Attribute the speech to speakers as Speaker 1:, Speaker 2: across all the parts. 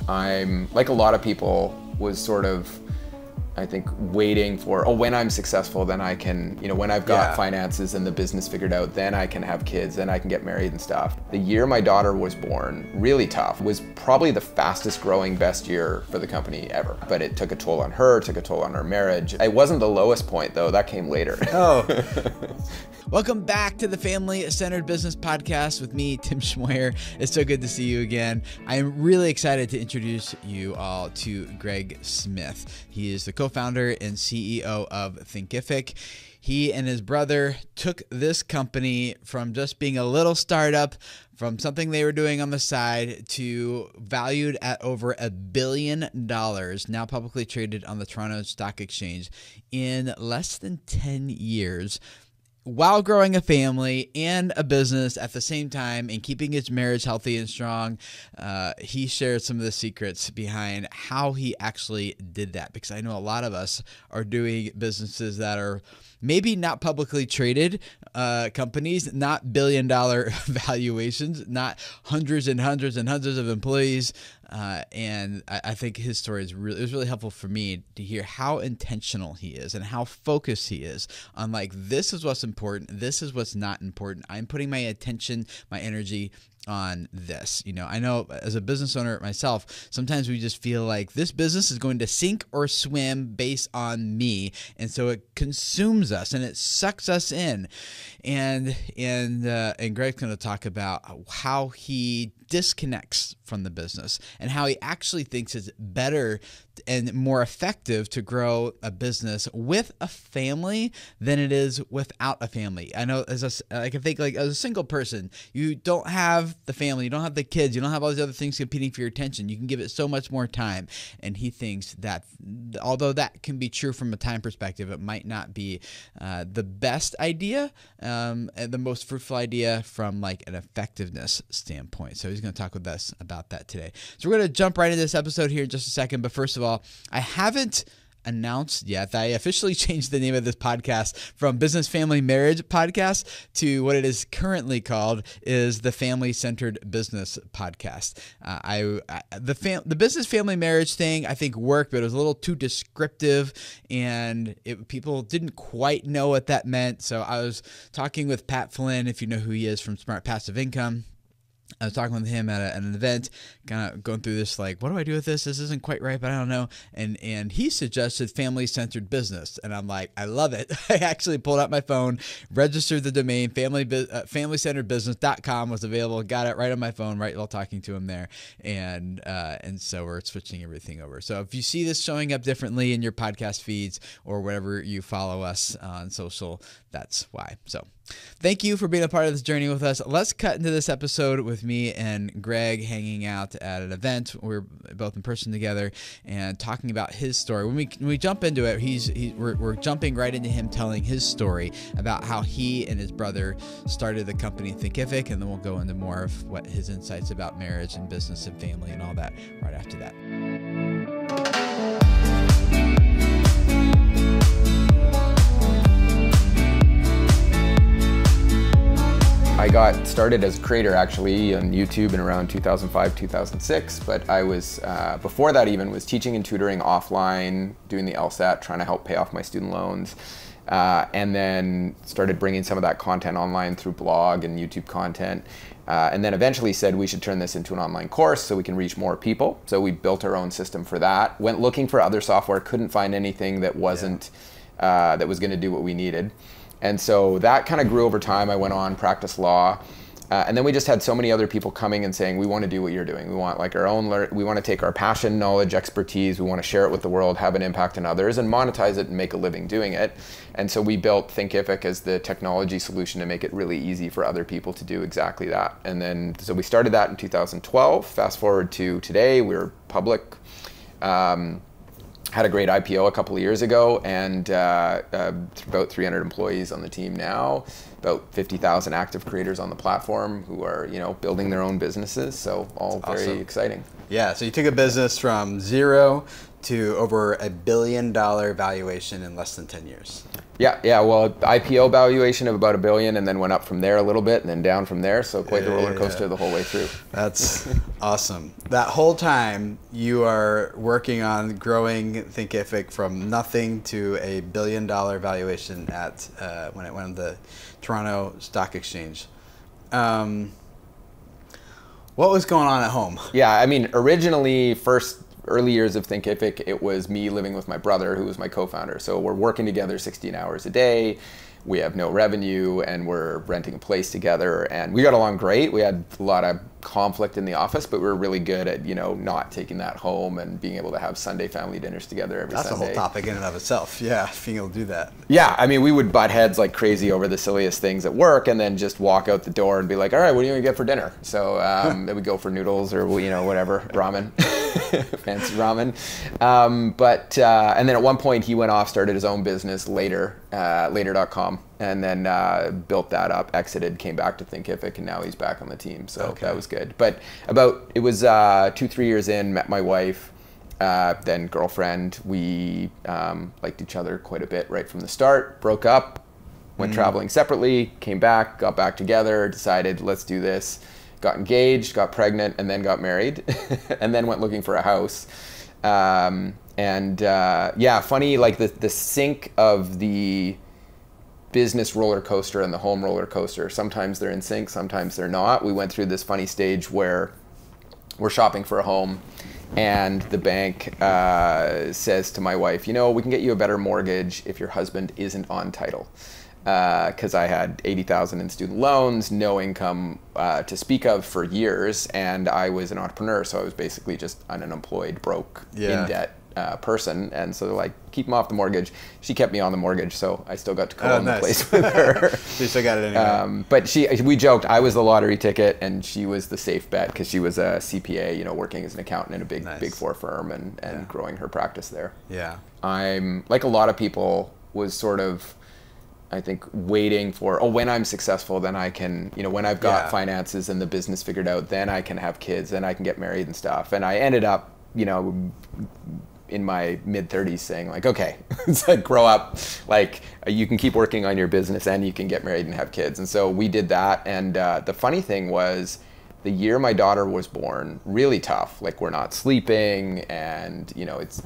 Speaker 1: I'm, like a lot of people, was sort of, I think, waiting for, oh, when I'm successful, then I can, when I've got finances and the business figured out, then I can have kids, then I can get married and stuff. The year my daughter was born, really tough, was probably the fastest growing, best year for the company ever. But it took a toll on her, took a toll on our marriage. It wasn't the lowest point though, that came later.
Speaker 2: Oh. Welcome back to the Family Centered Business Podcast with me, Tim Schmoyer. It's so good to see you again. I am really excited to introduce you all to Greg Smith. He is the co-founder and CEO of Thinkific. He and his brother took this company from just being a little startup, from something they were doing on the side, to valued at over $1 billion, now publicly traded on the Toronto Stock Exchange in less than 10 years. While growing a family and a business at the same time and keeping his marriage healthy and strong, he shared some of the secrets behind how he actually did that. Because I know a lot of us are doing businesses that are maybe not publicly traded companies, not billion-dollar valuations, not hundreds and hundreds and hundreds of employees. And I think his story it was really helpful for me to hear how intentional he is and how focused he is on, like, this is what's important, this is what's not important. I'm putting my attention, my energy on this. I know as a business owner myself, sometimes we just feel like this business is going to sink or swim based on me, and so it consumes us and it sucks us in. And Greg's going to talk about how he disconnects from the business and how he actually thinks it's better and more effective to grow a business with a family than it is without a family. I know as a single person, you don't have the family, you don't have the kids, you don't have all these other things competing for your attention. You can give it so much more time. And he thinks that although that can be true from a time perspective, it might not be the best idea, and the most fruitful idea from like an effectiveness standpoint. So he's going to talk with us about that today. So we're going to jump right into this episode here in just a second. But first of all, I haven't announced yet that I officially changed the name of this podcast from Business Family Marriage Podcast to what it is currently called is the Family Centered Business Podcast. The business family marriage thing I think worked, but it was a little too descriptive, and people didn't quite know what that meant. So I was talking with Pat Flynn, if you know who he is from Smart Passive Income. I was talking with him at an event, kind of going through this, like, what do I do with this? This isn't quite right, but I don't know. And he suggested family-centered business. And I'm like, I love it. I actually pulled out my phone, registered the domain, familycenteredbusiness.com was available, got it right on my phone, right while talking to him there. And so we're switching everything over. So if you see this showing up differently in your podcast feeds or wherever you follow us on social, that's why. So thank you for being a part of this journey with us. Let's cut into this episode with me and Greg hanging out at an event. We're both in person together and talking about his story. When we jump into it, we're jumping right into him telling his story about how he and his brother started the company Thinkific, and then we'll go into more of what his insights about marriage and business and family and all that right after that.
Speaker 1: I got started as a creator actually on YouTube in around 2005, 2006, but I was, before that even, was teaching and tutoring offline, doing the LSAT, trying to help pay off my student loans, and then started bringing some of that content online through blog and YouTube content, and then eventually said we should turn this into an online course so we can reach more people. So we built our own system for that, went looking for other software, couldn't find anything that wasn't, that was going to do what we needed. And so that kind of grew over time. I went on, practiced law, and then we just had so many other people coming and saying, we want to do what you're doing. We want like our own, we want to take our passion, knowledge, expertise, we want to share it with the world, have an impact on others, and monetize it and make a living doing it. And so we built Thinkific as the technology solution to make it really easy for other people to do exactly that. And then, so we started that in 2012. Fast forward to today, we're public. Had a great IPO a couple of years ago, and about 300 employees on the team now. about 50,000 active creators on the platform who are, building their own businesses. So all very
Speaker 2: awesome.
Speaker 1: exciting.
Speaker 2: Yeah, so you took a business from zero to over $1 billion valuation in less than 10 years.
Speaker 1: Yeah. Well, IPO valuation of about $1 billion, and then went up from there a little bit, and then down from there. So quite the roller coaster the whole way through.
Speaker 2: That's awesome. That whole time you are working on growing Thinkific from nothing to a $1 billion valuation at when it went on the Toronto Stock Exchange. What was going on at home?
Speaker 1: Yeah, I mean, originally, early years of Thinkific, it was me living with my brother, who was my co-founder. So we're working together 16 hours a day. We have no revenue, and we're renting a place together. And we got along great. We had a lot of conflict in the office, but we were really good at, not taking that home and being able to have Sunday family dinners together every Sunday.
Speaker 2: That's a whole topic in and of itself. Yeah, being able to do that.
Speaker 1: Yeah, I mean, we would butt heads like crazy over the silliest things at work, and then just walk out the door and be like, all right, what are you going to get for dinner? So then we'd go for noodles or, whatever, ramen, fancy ramen. And then at one point he went off, started his own business, later.com, and then built that up, exited, came back to Thinkific, and now he's back on the team. So that was good. But it was 2-3 years in, met my wife, then girlfriend. We liked each other quite a bit right from the start, broke up, went traveling separately, came back, got back together, decided let's do this, got engaged, got pregnant, and then got married, and then went looking for a house. Funny, like the sync of the business roller coaster and the home roller coaster. Sometimes they're in sync, sometimes they're not. We went through this funny stage where we're shopping for a home, and the bank says to my wife, we can get you a better mortgage if your husband isn't on title. Because I had $80,000 in student loans, no income to speak of for years, and I was an entrepreneur, so I was basically just an unemployed, broke, in debt person. And so they're like, keep him off the mortgage. She kept me on the mortgage, so I still got to co-own the place with her.
Speaker 2: You still got it anyway.
Speaker 1: But we joked, I was the lottery ticket, and she was the safe bet because she was a CPA, working as an accountant in a big four firm and growing her practice there.
Speaker 2: Yeah.
Speaker 1: I'm, like a lot of people, was sort of, I think, waiting for, when I'm successful, then I can, when I've got finances and the business figured out, then I can have kids, then I can get married and stuff. And I ended up, in my mid-30s saying like, okay, it's like, grow up, like you can keep working on your business and you can get married and have kids. And so we did that. And the funny thing was, the year my daughter was born, really tough. Like, we're not sleeping, and it's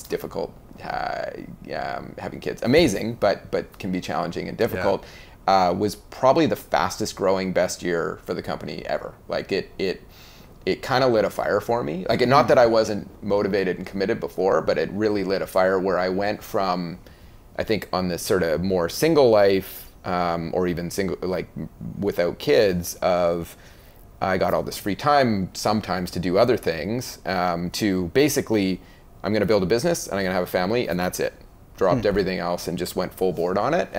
Speaker 1: difficult. Having kids, amazing, but can be challenging and difficult. Was probably the fastest growing, best year for the company ever. Like it kind of lit a fire for me. Like, not that I wasn't motivated and committed before, but it really lit a fire where I went from, I think, on this sort of more single life, or even single, like without kids, of I got all this free time sometimes to do other things, to basically, I'm going to build a business and I'm going to have a family, and that's it. Dropped everything else and just went full board on it.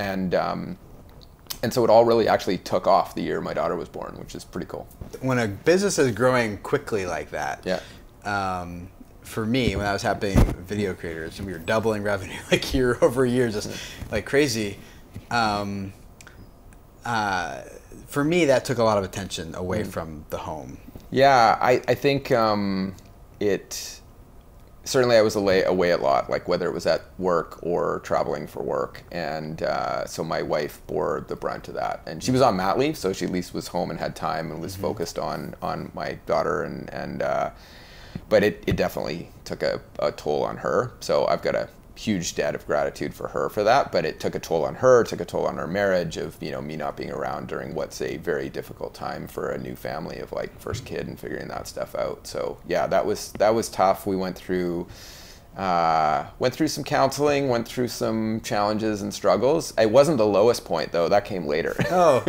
Speaker 1: And so it all really actually took off the year my daughter was born, which is pretty cool.
Speaker 2: When a business is growing quickly like that, for me, when I was helping video creators and we were doubling revenue like year over year, just like crazy, for me that took a lot of attention away from the home. Yeah,
Speaker 1: I think certainly I was away a lot, like whether it was at work or traveling for work. And so my wife bore the brunt of that. And she was on mat leave, so she at least was home and had time and was focused on my daughter. But it definitely took a toll on her. So I've got a huge debt of gratitude for her for that. But it took a toll on her, took a toll on our marriage of, me not being around during what's a very difficult time for a new family of like first kid and figuring that stuff out. So yeah, that was tough. We went through some counseling, went through some challenges and struggles. It wasn't the lowest point though, that came later.
Speaker 2: Oh.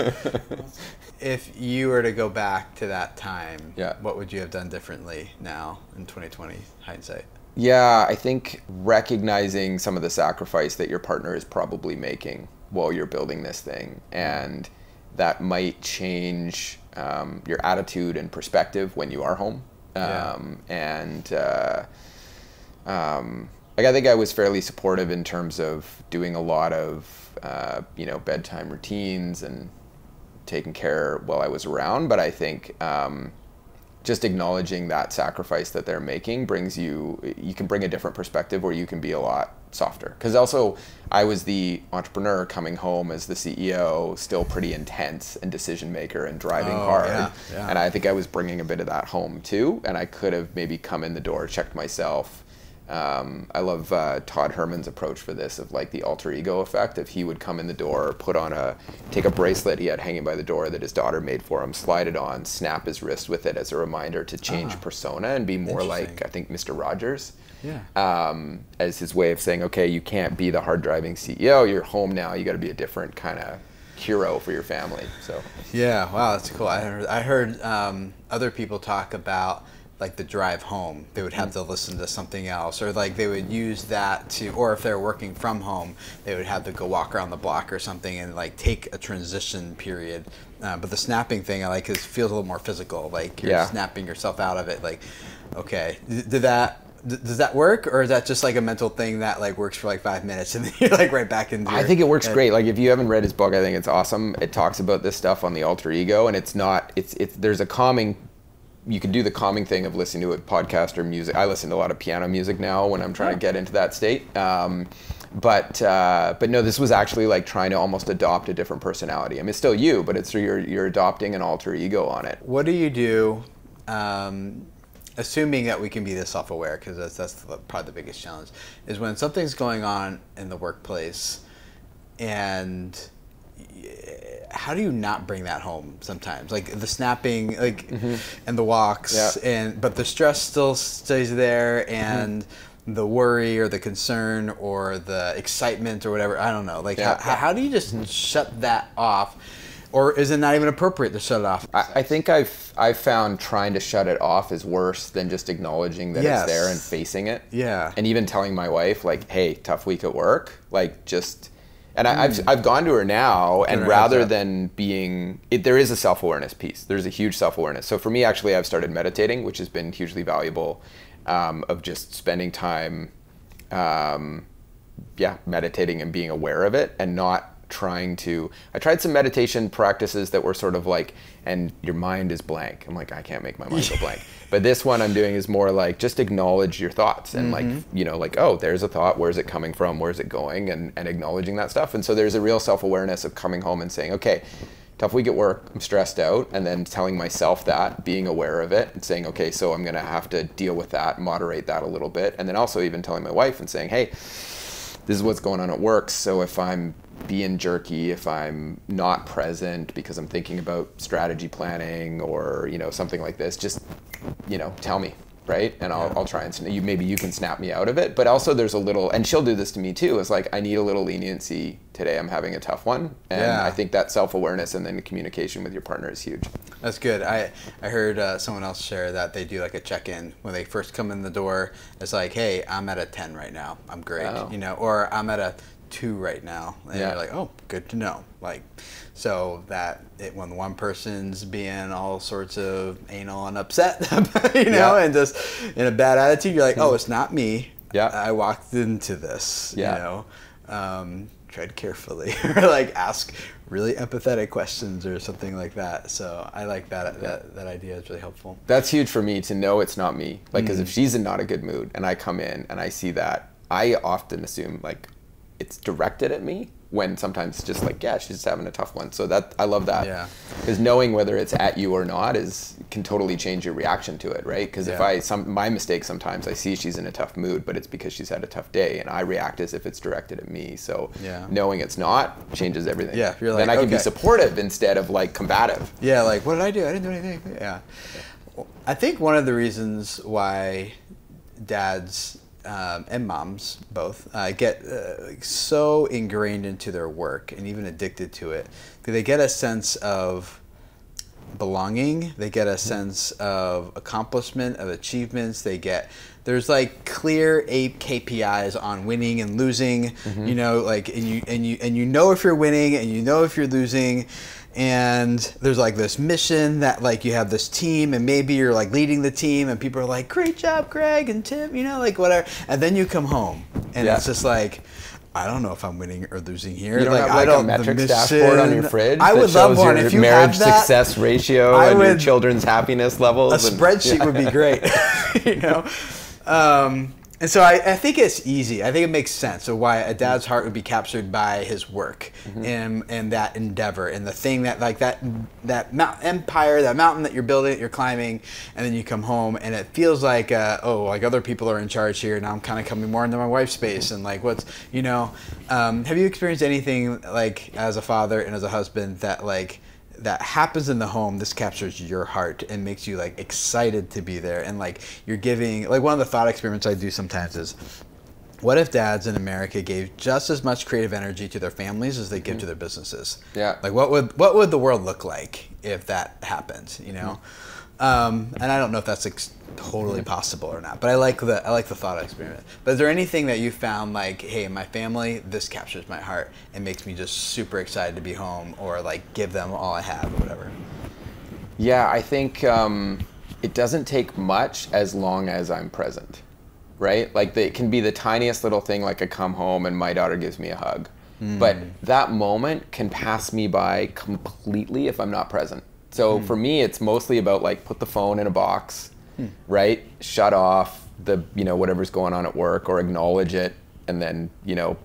Speaker 2: If you were to go back to that time, what would you have done differently now in 2020 hindsight?
Speaker 1: Yeah, I think recognizing some of the sacrifice that your partner is probably making while you're building this thing, and that might change your attitude and perspective when you are home. like I think I was fairly supportive in terms of doing a lot of bedtime routines and taking care while I was around. But I think just acknowledging that sacrifice that they're making you can bring a different perspective, or you can be a lot softer. Because also I was the entrepreneur coming home as the CEO, still pretty intense and decision maker and driving hard.
Speaker 2: Yeah.
Speaker 1: And I think I was bringing a bit of that home too. And I could have maybe come in the door, checked myself. I love Todd Herman's approach for this, of like the alter ego effect. If he would come in the door, take a bracelet he had hanging by the door that his daughter made for him, slide it on, snap his wrist with it as a reminder to change persona and be more like, I think, Mr. Rogers.
Speaker 2: Yeah.
Speaker 1: As his way of saying, okay, you can't be the hard driving CEO. You're home now. You got to be a different kind of hero for your family. So.
Speaker 2: Yeah. Wow, that's cool. I heard other people talk about like the drive home, they would have to listen to something else, or like they would use that to, or if they're working from home, they would have to go walk around the block or something and like take a transition period. But the snapping thing I like, because it feels a little more physical, like you're snapping yourself out of it. Like, okay, does that work, or is that just like a mental thing that like works for like 5 minutes and then you're like right back into
Speaker 1: I think it works great. Like if you haven't read his book, I think it's awesome. It talks about this stuff on the alter ego, and there's a calming. You can do the calming thing of listening to a podcast or music. I listen to a lot of piano music now when I'm trying to get into that state. But no, this was actually like trying to almost adopt a different personality. I mean, it's still you, but it's you're adopting an alter ego on it.
Speaker 2: What do you do, assuming that we can be this self-aware, because that's probably the biggest challenge, is when something's going on in the workplace, and how do you not bring that home sometimes? Like the snapping, like, and the walks, but the stress still stays there, and the worry or the concern or the excitement or whatever. I don't know. Like, how do you just shut that off? Or is it not even appropriate to shut it off?
Speaker 1: I think I've found trying to shut it off is worse than just acknowledging that it's there and facing it.
Speaker 2: Yeah.
Speaker 1: And even telling my wife, like, hey, tough week at work. Like, just... And I've gone to her now, and rather than being... there is a self-awareness piece. There's a huge self-awareness. So for me, actually, I've started meditating, which has been hugely valuable, of just spending time, meditating and being aware of it, and not trying to... I tried some meditation practices that were sort of like, and your mind is blank. I'm like, I can't make my mind go blank. But this one I'm doing is more like, just acknowledge your thoughts and like, oh, there's a thought. Where's it coming from? Where's it going? And acknowledging that stuff. And so there's a real self-awareness of coming home and saying, okay, tough week at work, I'm stressed out. And then telling myself that, being aware of it and saying, okay, so I'm going to have to deal with that, moderate that a little bit. And then also even telling my wife and saying, hey, this is what's going on at work. So if I'm being jerky, if I'm not present because I'm thinking about strategy planning or, something like this, just, tell me, right? And I'll try and maybe you can snap me out of it. But also there's a little, and she'll do this to me too, is like, I need a little leniency today. I'm having a tough one. And I think that self-awareness and then communication with your partner is huge.
Speaker 2: That's good. I heard someone else share that they do like a check-in when they first come in the door. It's like, hey, I'm at a 10 right now. I'm great. Or I'm at a 2 right now, and you're like, oh, good to know. Like, so that when one person's being all sorts of anal and upset, and just in a bad attitude, you're like, oh, it's not me.
Speaker 1: Yeah,
Speaker 2: I walked into this. Tread carefully, or like ask really empathetic questions or something like that. So I like that idea. Is really helpful.
Speaker 1: That's huge for me to know it's not me. Like, because if she's in not a good mood and I come in and I see that, I often assume like it's directed at me, when sometimes it's just like, she's just having a tough one. So that, I love that. Yeah. Because knowing whether it's at you or not can totally change your reaction to it, right? Because my mistake sometimes, I see she's in a tough mood, but it's because she's had a tough day, and I react as if it's directed at me. So knowing it's not changes everything.
Speaker 2: Yeah, you're like,
Speaker 1: then I can be supportive instead of like combative.
Speaker 2: Yeah, like, what did I do? I didn't do anything. Yeah. I think one of the reasons why dads and moms both get so ingrained into their work and even addicted to it, they get a sense of belonging, they get a sense of accomplishment, of achievements, there's like clear KPIs on winning and losing, like, and you know if you're winning and you know if you're losing, and there's like this mission that like you have this team, and maybe you're like leading the team, and people are like, great job, Greg and Tim, you know, like whatever. And then you come home, and it's just like, I don't know if I'm winning or losing here.
Speaker 1: You don't
Speaker 2: like,
Speaker 1: have like a metrics dashboard on your fridge
Speaker 2: I would
Speaker 1: that
Speaker 2: love
Speaker 1: shows
Speaker 2: one.
Speaker 1: your
Speaker 2: If you
Speaker 1: marriage
Speaker 2: have that,
Speaker 1: success ratio and your children's happiness levels.
Speaker 2: A spreadsheet would be great, you know. And so I think it's easy. I think it makes sense of why a dad's heart would be captured by his work and that endeavor and the thing that like that empire, that mountain that you're building, that you're climbing, and then you come home and it feels like like other people are in charge here. Now I'm kind of coming more into my wife's space and like what's, you know. Have you experienced anything like as a father and as a husband that like that happens in the home, this captures your heart and makes you like excited to be there, and like you're giving, like one of the thought experiments I do sometimes is, what if dads in America gave just as much creative energy to their families as they give to their businesses?
Speaker 1: Yeah.
Speaker 2: Like what would the world look like if that happened, you know? And I don't know if that's totally possible or not, but I like the thought experiment. But is there anything that you found like, hey, my family, this captures my heart and makes me just super excited to be home, or like give them all I have or whatever?
Speaker 1: Yeah, I think it doesn't take much as long as I'm present, right? Like it can be the tiniest little thing, like I come home and my daughter gives me a hug. But that moment can pass me by completely if I'm not present. So for me, it's mostly about like put the phone in a box, right? Shut off the, you know, whatever's going on at work, or acknowledge it. And then, you know,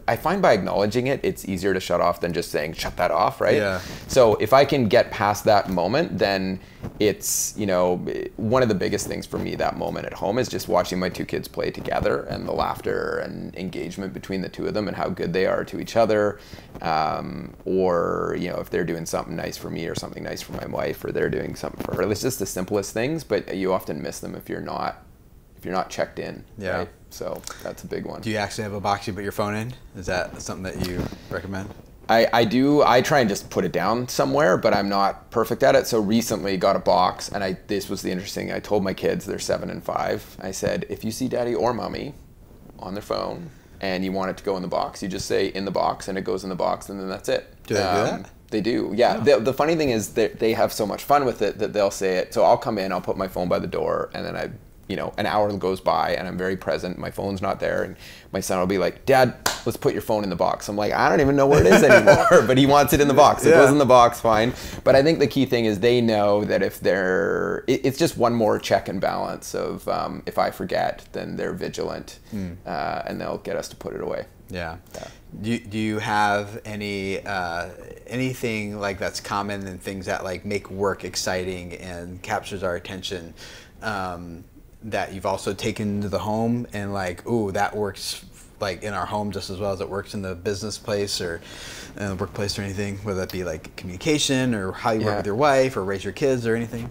Speaker 1: I find by acknowledging it, it's easier to shut off than just saying, shut that off, right?
Speaker 2: Yeah.
Speaker 1: So if I can get past that moment, then it's, you know, one of the biggest things for me that moment at home is just watching my two kids play together, and the laughter and engagement between the two of them and how good they are to each other. Or, you know, if they're doing something nice for me or something nice for my wife, or they're doing something for her. It's just the simplest things, but you often miss them if you're not checked in.
Speaker 2: Yeah.
Speaker 1: Right? So that's a big one.
Speaker 2: Do you actually have a box you put your phone in? Is that something that you recommend?
Speaker 1: I do. I try and just put it down somewhere, but I'm not perfect at it. So recently got a box, and this was the interesting. I told my kids, they're 7 and 5. I said, if you see daddy or mommy on their phone and you want it to go in the box, you just say in the box, and it goes in the box, and then that's it.
Speaker 2: Do they do that?
Speaker 1: They do, yeah. The funny thing is that they have so much fun with it that they'll say it. So I'll come in, I'll put my phone by the door, and then an hour goes by and I'm very present. My phone's not there, and my son will be like, Dad, let's put your phone in the box. I'm like, I don't even know where it is anymore, but he wants it in the box. It goes in the box, fine. But I think the key thing is they know that if it's just one more check and balance of if I forget, then they're vigilant, and they'll get us to put it away.
Speaker 2: Yeah. Do you have anything like that's common and things that like make work exciting and captures our attention, that you've also taken to the home and like, ooh, that works like in our home just as well as it works in the business place or in the workplace or anything, whether that be like communication or how you work with your wife or raise your kids or anything?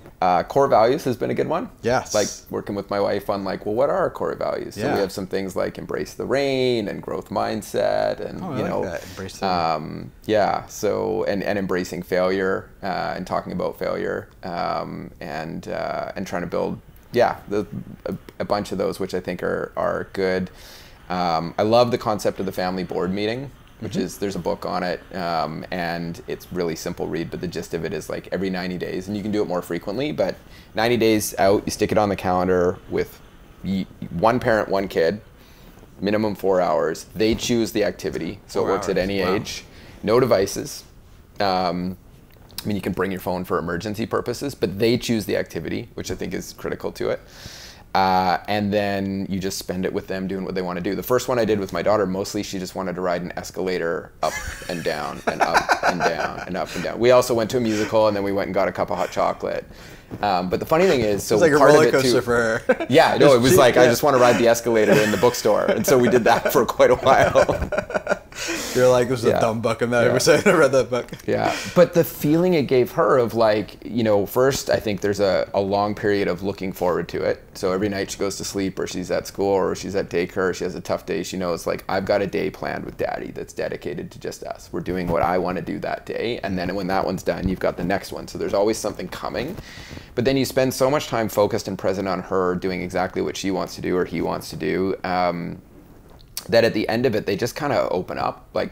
Speaker 1: Core values has been a good one.
Speaker 2: Yes.
Speaker 1: Like working with my wife on like, well, what are our core values? So we have some things like embrace the rain and growth mindset, and
Speaker 2: embrace the rain.
Speaker 1: So and embracing failure, and talking about failure, and trying to build a bunch of those, which I think are good. I love the concept of the family board meeting, which is, there's a book on it, and it's really simple read, but the gist of it is like every 90 days, and you can do it more frequently, but 90 days out, you stick it on the calendar with one parent, one kid, minimum 4 hours. They choose the activity, so it works at any age. No devices. I mean, you can bring your phone for emergency purposes, but they choose the activity, which I think is critical to it. And then you just spend it with them doing what they want to do. The first one I did with my daughter, mostly she just wanted to ride an escalator up and down and up and down and up and down. We also went to a musical, and then we went and got a cup of hot chocolate. But the funny thing is, so
Speaker 2: it's like
Speaker 1: part
Speaker 2: a roller
Speaker 1: of it
Speaker 2: coaster
Speaker 1: too,
Speaker 2: for her.
Speaker 1: Yeah, no, it was like, I just want to ride the escalator in the bookstore. And so we did that for quite a while.
Speaker 2: You're like, this is a dumb book. I'm not ever saying I read that book.
Speaker 1: Yeah, but the feeling it gave her of like, first, I think there's a long period of looking forward to it. So every night she goes to sleep, or she's at school, or she's at daycare, or she has a tough day, she knows like, I've got a day planned with daddy that's dedicated to just us. We're doing what I want to do that day. And then when that one's done, you've got the next one. So there's always something coming. But then you spend so much time focused and present on her doing exactly what she wants to do or he wants to do. that at the end of it, they just kind of open up. Like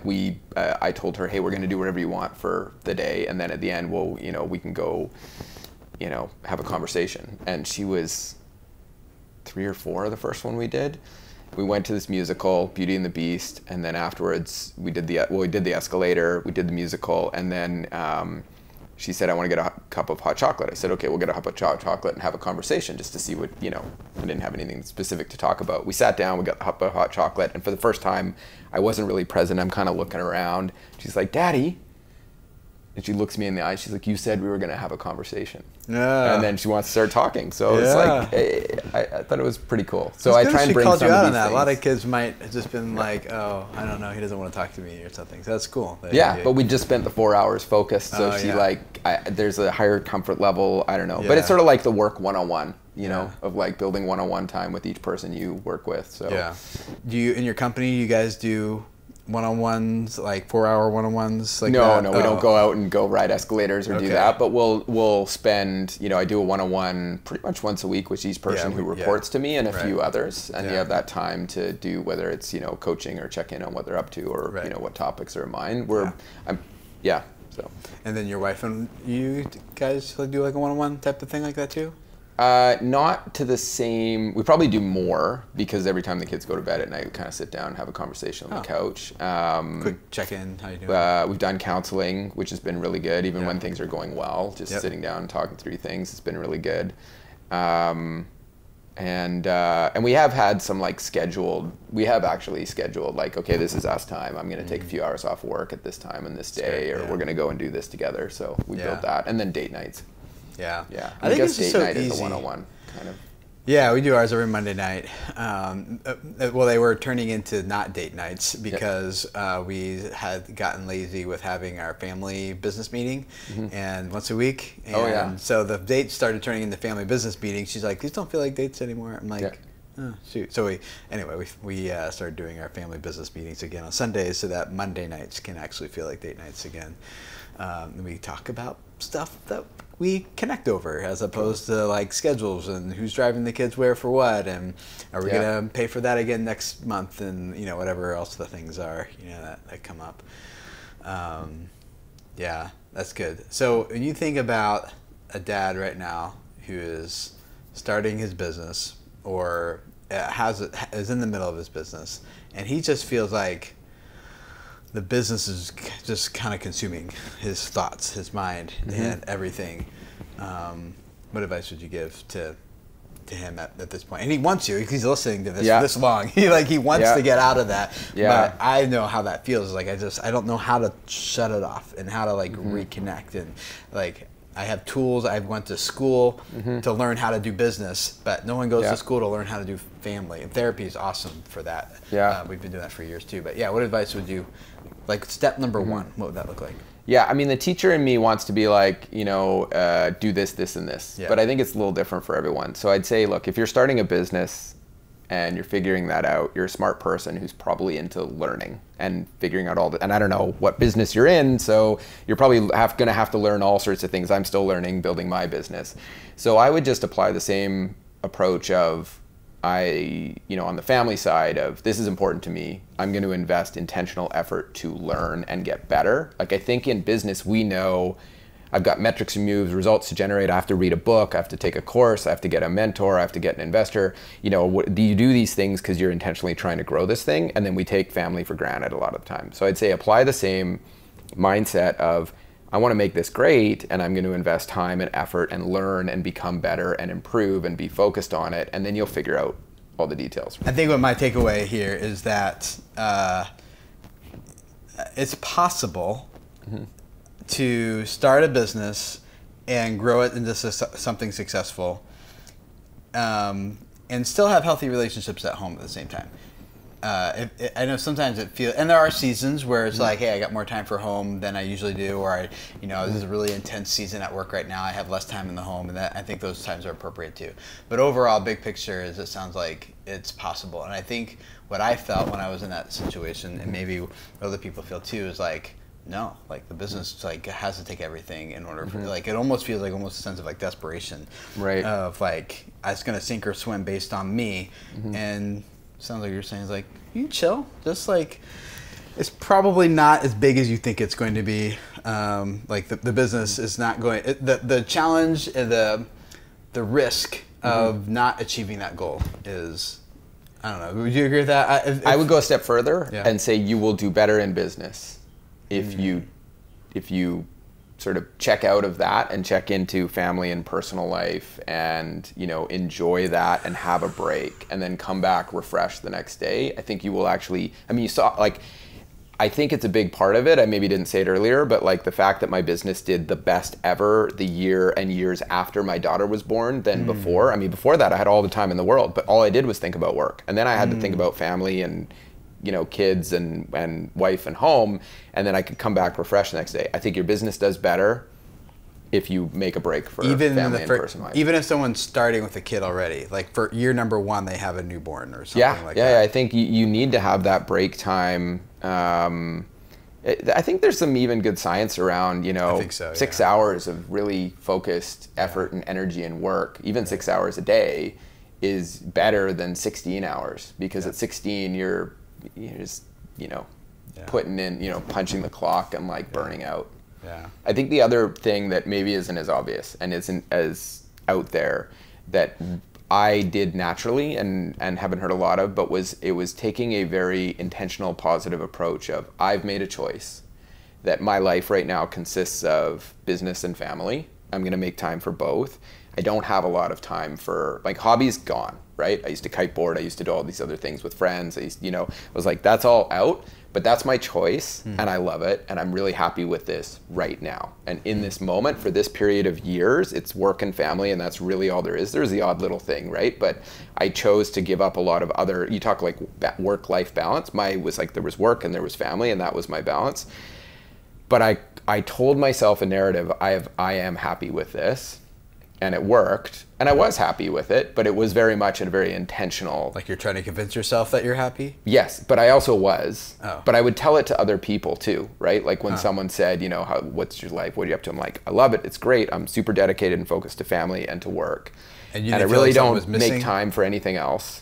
Speaker 1: I told her, hey, we're going to do whatever you want for the day. And then at the end, we can go, have a conversation. And she was 3 or 4, the first one we did. We went to this musical, Beauty and the Beast. And then afterwards we did the escalator, we did the musical. And then, she said, I want to get a cup of hot chocolate. I said, okay, we'll get a cup of chocolate and have a conversation just to see what, we didn't have anything specific to talk about. We sat down, we got a cup of hot chocolate, and for the first time, I wasn't really present. I'm kind of looking around. She's like, Daddy. And she looks me in the eye. She's like, you said we were going to have a conversation.
Speaker 2: Yeah.
Speaker 1: And then she wants to start talking. So it's like, hey, I thought it was pretty cool. So
Speaker 2: I
Speaker 1: try and bring
Speaker 2: some of these
Speaker 1: things.
Speaker 2: A lot of kids might have just been like, oh, I don't know, he doesn't want to talk to me or something. So that's cool.
Speaker 1: But we just spent the 4 hours focused. So there's a higher comfort level. I don't know. But it's sort of like the work one-on-one, of like building one-on-one time with each person you work with. So
Speaker 2: do you, in your company, you guys do one-on-ones, like 4-hour one-on-ones like
Speaker 1: no,
Speaker 2: that?
Speaker 1: No, we don't go out and go ride escalators or do that, but we'll spend, I do a one-on-one pretty much once a week with each person who reports to me and a few others, and you have that time to do whether it's, coaching or check in on what they're up to or, what topics are in mind. So.
Speaker 2: And then your wife and you guys do like a one-on-one type of thing like that too?
Speaker 1: Not to the same. We probably do more because every time the kids go to bed at night, we kind of sit down and have a conversation on the couch.
Speaker 2: Quick check-in. How you doing?
Speaker 1: We've done counseling, which has been really good, even when things are going well. Just sitting down and talking through things has been really good. And we have had some like scheduled. We have actually scheduled like, okay, this is us time. I'm going to take a few hours off work at this time and this day, or we're going to go and do this together. So we built that, and then date nights.
Speaker 2: Yeah.
Speaker 1: I think guess date night is a one-on-one kind of.
Speaker 2: Yeah, we do ours every Monday night. Well, they were turning into not date nights because we had gotten lazy with having our family business meeting and once a week. And so the dates started turning into family business meetings. She's like, these don't feel like dates anymore. I'm like, oh, shoot. So we started doing our family business meetings again on Sundays so that Monday nights can actually feel like date nights again. And we talk about stuff that we connect over as opposed to like schedules and who's driving the kids where for what, and are we going to pay for that again next month, and whatever else the things are that come up. That's good. So when you think about a dad right now who is starting his business or is in the middle of his business, and he just feels like the business is just kind of consuming his thoughts, his mind, and everything. What advice would you give to him at this point? And he wants you. He's listening to this this long. He wants to get out of that. But I know how that feels. Like I don't know how to shut it off and how to reconnect. And I have tools. I went to school to learn how to do business, but no one goes to school to learn how to do family. And therapy is awesome for that. We've been doing that for years too. But what advice would you, step number one, what would that look like?
Speaker 1: Yeah, I mean, the teacher in me wants to be like, do this, this, and this. But I think it's a little different for everyone. So I'd say, look, if you're starting a business and you're figuring that out, you're a smart person who's probably into learning and figuring out and I don't know what business you're in, so you're probably going to have to learn all sorts of things. I'm still learning, building my business. So I would just apply the same approach of, on the family side of, this is important to me. I'm going to invest intentional effort to learn and get better. I think in business, we know I've got metrics and moves, results to generate. I have to read a book. I have to take a course. I have to get a mentor. I have to get an investor. You do these things because you're intentionally trying to grow this thing. And then we take family for granted a lot of the time. So I'd say apply the same mindset of, I want to make this great, and I'm going to invest time and effort and learn and become better and improve and be focused on it, and then you'll figure out all the details.
Speaker 2: I think what my takeaway here is that it's possible to start a business and grow it into something successful and still have healthy relationships at home at the same time. I know sometimes it feels, and there are seasons where it's like, hey, I got more time for home than I usually do, or this is a really intense season at work right now. I have less time in the home, and I think those times are appropriate too. But overall, big picture is it sounds like it's possible. And I think what I felt when I was in that situation, and maybe other people feel too, is no, the business has to take everything in order for it almost feels like almost a sense of desperation,
Speaker 1: right?
Speaker 2: Of it's gonna sink or swim based on me, and sounds like you're saying is like, you chill. Just like, it's probably not as big as you think it's going to be. Like the business is not going, the challenge and the risk of not achieving that goal is, I don't know. Would you agree with that?
Speaker 1: I would go a step further and say you will do better in business if you sort of check out of that and check into family and personal life and, you know, enjoy that and have a break and then come back refreshed the next day. I think you will actually, I mean, you saw, like, I think it's a big part of it. I maybe didn't say it earlier, but like the fact that my business did the best ever the year and years after my daughter was born than before. I mean, before that I had all the time in the world, but all I did was think about work. And then I had to think about family and, you know, kids and wife and home, and then I could come back refreshed the next day. I think your business does better if you make a break for family and personal life.
Speaker 2: Even if someone's starting with a kid already, like for year number 1, they have a newborn or something like that.
Speaker 1: Yeah, I think you need to have that break time. I think there's some even good science around, you know, 6 hours of really focused effort and energy and work, even 6 hours a day is better than 16 hours because at 16 you're just, you know, putting in, you know, punching the clock and like burning out.
Speaker 2: Yeah.
Speaker 1: I think the other thing that maybe isn't as obvious and isn't as out there that I did naturally and haven't heard a lot of, but it was taking a very intentional, positive approach of I've made a choice that my life right now consists of business and family. I'm going to make time for both. I don't have a lot of time for, like, hobbies gone, right? I used to kiteboard. I used to do all these other things with friends. I used, you know, I was like, that's all out. But that's my choice, and I love it, and I'm really happy with this right now. And in this moment, for this period of years, it's work and family, and that's really all there is. There's the odd little thing, right? But I chose to give up a lot of other, you talk like work-life balance. Was like there was work and there was family, and that was my balance. But I told myself a narrative, I am happy with this, and it worked, and I was happy with it, but it was very much a very intentional.
Speaker 2: Like you're trying to convince yourself that you're happy?
Speaker 1: Yes, but I also was. Oh. But I would tell it to other people too, right? Like when someone said, you know, what's your life? What are you up to? I'm like, I love it. It's great. I'm super dedicated and focused to family and to work. And I really don't make time for anything else.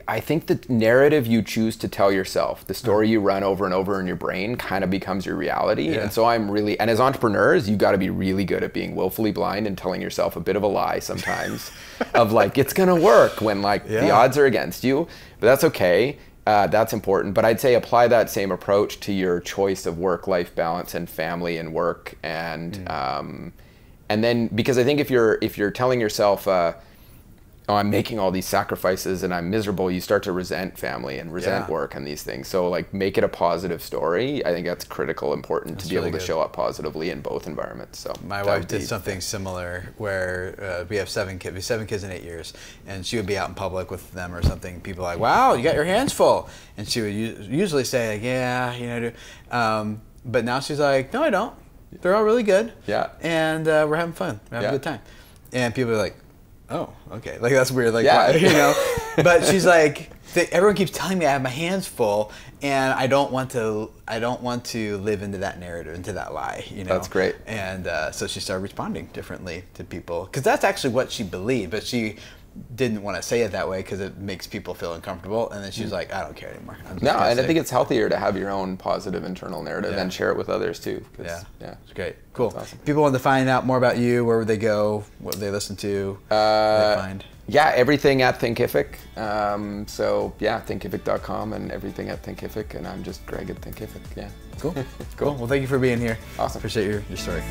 Speaker 1: I think the narrative you choose to tell yourself, the story you run over and over in your brain kind of becomes your reality. Yeah. And so and as entrepreneurs, you've got to be really good at being willfully blind and telling yourself a bit of a lie sometimes of like, it's going to work when like the odds are against you, but that's okay. That's important. But I'd say apply that same approach to your choice of work-life balance and family and work. And then, because I think if you're telling yourself, oh, I'm making all these sacrifices and I'm miserable, you start to resent family and resent work and these things. So like make it a positive story. I think that's critical, important to be able to show up positively in both environments. So
Speaker 2: my wife did something similar where we have 7 kids. We have 7 kids in 8 years, and she would be out in public with them or something. People are like, wow, you got your hands full. And she would usually say like, yeah, you know, but now she's like, no, I don't. They're all really good. Yeah. And we're having fun. We're having a good time. And people are like, oh, okay. Like that's weird. Like, why, you know. But she's like, everyone keeps telling me I have my hands full, and I don't want to live into that narrative, into that lie. You know.
Speaker 1: That's great.
Speaker 2: And so she started responding differently to people, because that's actually what she believed, but she didn't want to say it that way because it makes people feel uncomfortable. And then she was like, I don't care anymore.
Speaker 1: No, and I think it's healthier to have your own positive internal narrative and share it with others too.
Speaker 2: Yeah, it's great. Cool. Awesome. People want to find out more about you. Where would they go? What would they listen to? What would they find?
Speaker 1: Yeah, everything at Thinkific. So yeah, Thinkific.com and everything at Thinkific. And I'm just Greg at Thinkific. Yeah.
Speaker 2: Cool. Cool. Well, thank you for being here.
Speaker 1: Awesome.
Speaker 2: Appreciate your story.